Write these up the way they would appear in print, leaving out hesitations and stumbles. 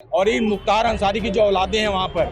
और इन मुख्तार अंसारी की जो औलादे हैं वहाँ पर,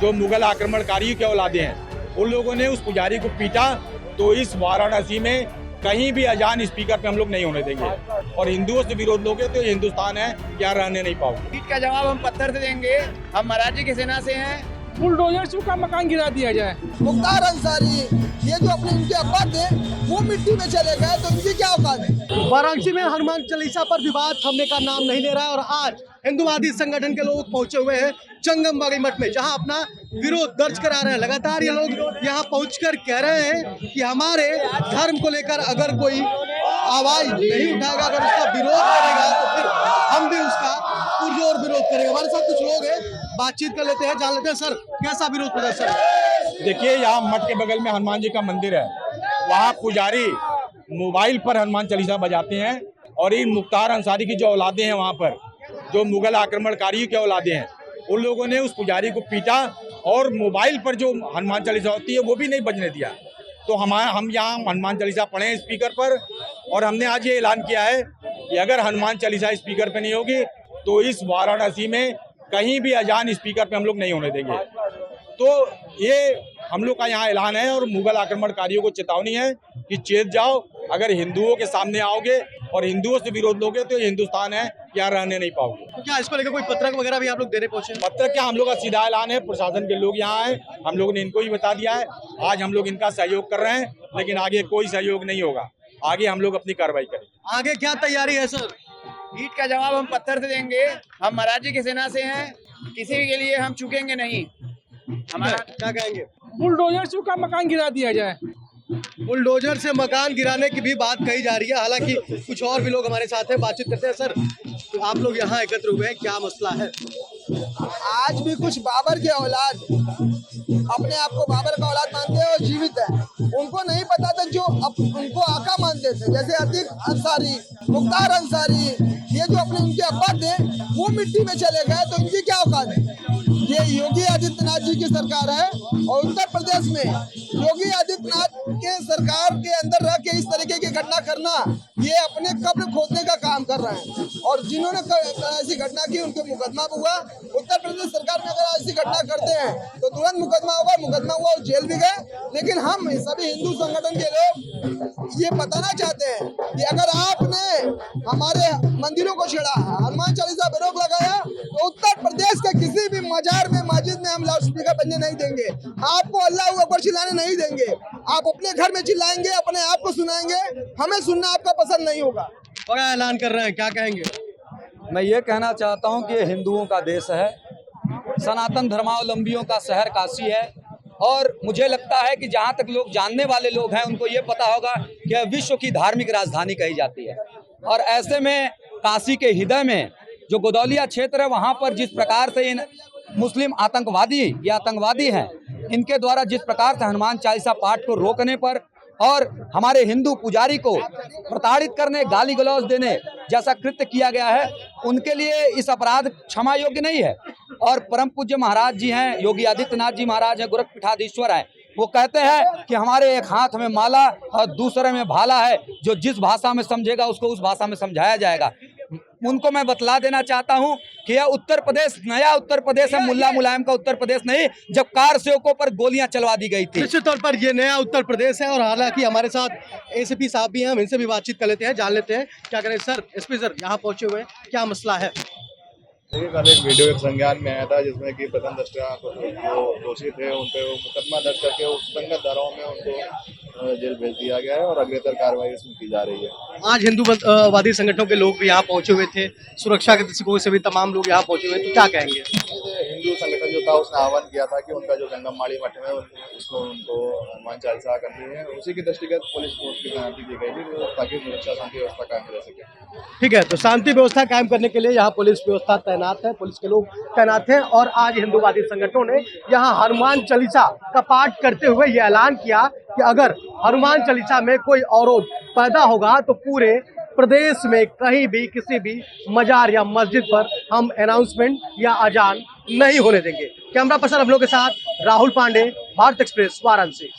जो मुगल आक्रमणकारियों के औलादे हैं, उन लोगों ने उस पुजारी को पीटा। तो इस वाराणसी में कहीं भी अजान स्पीकर पे हम लोग नहीं होने देंगे। और हिंदुओं से विरोध लोगे तो ये हिंदुस्तान है, यहाँ रहने नहीं पाओगे। ईट का जवाब हम पत्थर से देंगे। हम महाराज जी की सेना से हैं। बुलडोजर से का मकान गिरा दिया जाए। मुख्तार अंसारी ये जो अपने इनके अब्बा थे वो मिट्टी में चले गए, तो इनकी क्या औकात है। वाराणसी में हनुमान चालीसा पर विवाद थमने का नाम नहीं ले रहा है और आज हिंदुवादी संगठन के लोग पहुंचे हुए हैं जंगम बागी मठ में, जहां अपना विरोध दर्ज करा रहे हैं। लगातार ये लोग यहां पहुंचकर कह रहे हैं कि हमारे धर्म को लेकर अगर कोई आवाज नहीं उठाएगा, अगर उसका विरोध करेगा तो फिर हम भी उसका पुरजोर विरोध करेंगे। हमारे साथ कुछ लोग हैं, बातचीत कर लेते हैं, जान लेते हैं। सर, कैसा विरोध प्रदर्शन? देखिए, यहाँ मठ के बगल में हनुमान जी का मंदिर है, वहाँ पुजारी मोबाइल पर हनुमान चालीसा बजाते हैं। और इन मुख्तार अंसारी की जो औलादे हैं वहाँ पर, जो मुगल आक्रमणकारियों के औलादे हैं, उन लोगों ने उस पुजारी को पीटा और मोबाइल पर जो हनुमान चालीसा होती है वो भी नहीं बजने दिया। तो हम यहाँ हनुमान चालीसा पढ़े हैं स्पीकर पर, और हमने आज ये ऐलान किया है कि अगर हनुमान चालीसा स्पीकर पे नहीं होगी तो इस वाराणसी में कहीं भी अजान स्पीकर पे हम लोग नहीं होने देंगे। तो ये हम लोग का यहाँ ऐलान है और मुगल आक्रमणकारियों को चेतावनी है कि चेत जाओ, अगर हिंदुओं के सामने आओगे और हिंदुओं से विरोध लोगे तो ये हिंदुस्तान है, यहाँ रहने नहीं पाओगे। तो क्या इसको लेकर कोई पत्रक वगैरह भी आप लोग देने पहुंचे? पत्र क्या, हम लोग का सीधा ऐलान है, प्रशासन के लोग यहाँ आए, हम लोग ने इनको ही बता दिया है। आज हम लोग इनका सहयोग कर रहे हैं, लेकिन आगे कोई सहयोग नहीं होगा। आगे हम लोग अपनी कार्रवाई करेंगे। आगे क्या तैयारी है सर? ईट का जवाब हम पत्थर से देंगे। हम महाराज जी की सेना से हैं, किसी के लिए हम चूकेंगे नहीं। हमारा क्या कहेंगे? बुलडोजर से का मकान गिरा दिया जाए। बुलडोजर से मकान गिराने की भी बात कही जा रही है। हालांकि कुछ और भी लोग हमारे साथ हैं, बातचीत करते हैं। सर, तो आप लोग यहाँ एकत्र हुए हैं, क्या मसला है? आज भी कुछ बाबर के औलाद अपने आप को बाबर का औलाद मानते हैं और जीवित है। उनको नहीं पता था जो उनको आका मानते थे, जैसे अतीक अंसारी, मुख्तार अंसारी, ये जो अपने इनके अब्बा थे वो मिट्टी में चले गए, तो इनकी क्या औकात है। ये योगी आदित्यनाथ जी की सरकार है और उत्तर प्रदेश में योगी आदित्यनाथ के सरकार के अंदर रह के इस तरीके की घटना करना, ये अपने कब्र खोदने का काम कर रहे हैं। और जिन्होंने ऐसी घटना की उनके मुकदमा हुआ। उत्तर प्रदेश सरकार में अगर ऐसी घटना करते हैं तो तुरंत मुकदमा हुआ और जेल भी गए। लेकिन हम सभी हिंदू संगठन के लोग ये बताना चाहते हैं कि अगर आपने हमारे मंदिरों को छेड़ा, हनुमान चालीसा पे रोक लगाया, तो उत्तर प्रदेश के किसी भी मजार में, मस्जिद में हम लाउड स्पीकर बजने नहीं देंगे। आपको अल्लाह अकबर चिल्लाने नहीं देंगे। आप अपने घर में चिल्लाएंगे, अपने आप को सुनाएंगे, हमें सुनना आपका पसंद नहीं होगा। बड़ा ऐलान कर रहे हैं, क्या कहेंगे? मैं ये कहना चाहता हूँ कि हिंदुओं का देश है, सनातन धर्मावलंबियों का शहर काशी है। और मुझे लगता है कि जहाँ तक लोग जानने वाले लोग हैं उनको ये पता होगा कि यह विश्व की धार्मिक राजधानी कही जाती है। और ऐसे में काशी के हृदय में जो गोदौलिया क्षेत्र है, वहाँ पर जिस प्रकार से इन मुस्लिम आतंकवादी हैं, इनके द्वारा जिस प्रकार से हनुमान चालीसा पाठ को रोकने पर और हमारे हिंदू पुजारी को प्रताड़ित करने, गाली गलौज देने जैसा कृत्य किया गया है, उनके लिए इस अपराध क्षमा योग्य नहीं है। और परम पूज्य महाराज जी हैं, योगी आदित्यनाथ जी महाराज हैं, गोरखपीठाधीश्वर हैं, वो कहते हैं कि हमारे एक हाथ में माला और दूसरे में भाला है, जो जिस भाषा में समझेगा उसको उस भाषा में समझाया जाएगा। उनको मैं बतला देना चाहता हूं कि यह उत्तर प्रदेश नया उत्तर प्रदेश है, मुल्ला मुलायम का उत्तर प्रदेश नहीं, जब कार सेवकों पर गोलियां चलवा दी गई थी। निश्चित तौर पर ये नया उत्तर प्रदेश है। और हालांकि हमारे साथ एसीपी साहब भी हैं, हम इनसे भी बातचीत कर लेते हैं, जान लेते हैं क्या करें। सर, एसपी सर यहाँ पहुंचे हुए हैं, क्या मसला है? देखिए, कल एक वीडियो एक संज्ञान में आया था जिसमें कि प्रथम दृष्टया जो दोषी थे उन पे मुकदमा दर्ज करके उस संगत धाराओं में उनको जेल भेज दिया गया है और अग्रेतर कार्रवाई इसमें की जा रही है। आज हिंदूवादी संगठनों के लोग भी यहाँ पहुंचे हुए थे, सुरक्षा के दृष्टिकोण से भी तमाम लोग यहाँ पहुंचे हुए, तो क्या कहेंगे? हिंदू संगठन जो था उसने आह्वान किया था कि उनका जो जंगममाड़ी मठ है उसको उनको हनुमान चालीसा करनी है। उसी की दृष्टिगत पुलिस फोर्स की तैनाती की गई थी ताकि सुरक्षा शांति व्यवस्था कायम रह सके। ठीक है, तो शांति व्यवस्था कायम करने के लिए यहाँ पुलिस व्यवस्था तैनात है, पुलिस के लोग तैनात हैं। और आज हिंदूवादी संगठनों ने यहाँ हनुमान चालीसा का पाठ करते हुए ये ऐलान किया कि अगर हनुमान चालीसा में कोई अवरोध पैदा होगा तो पूरे प्रदेश में कहीं भी किसी भी मजार या मस्जिद पर हम अनाउंसमेंट या अजान नहीं होने देंगे। कैमरा पर्सन हम लोग के साथ राहुल पांडे, भारत एक्सप्रेस, वाराणसी।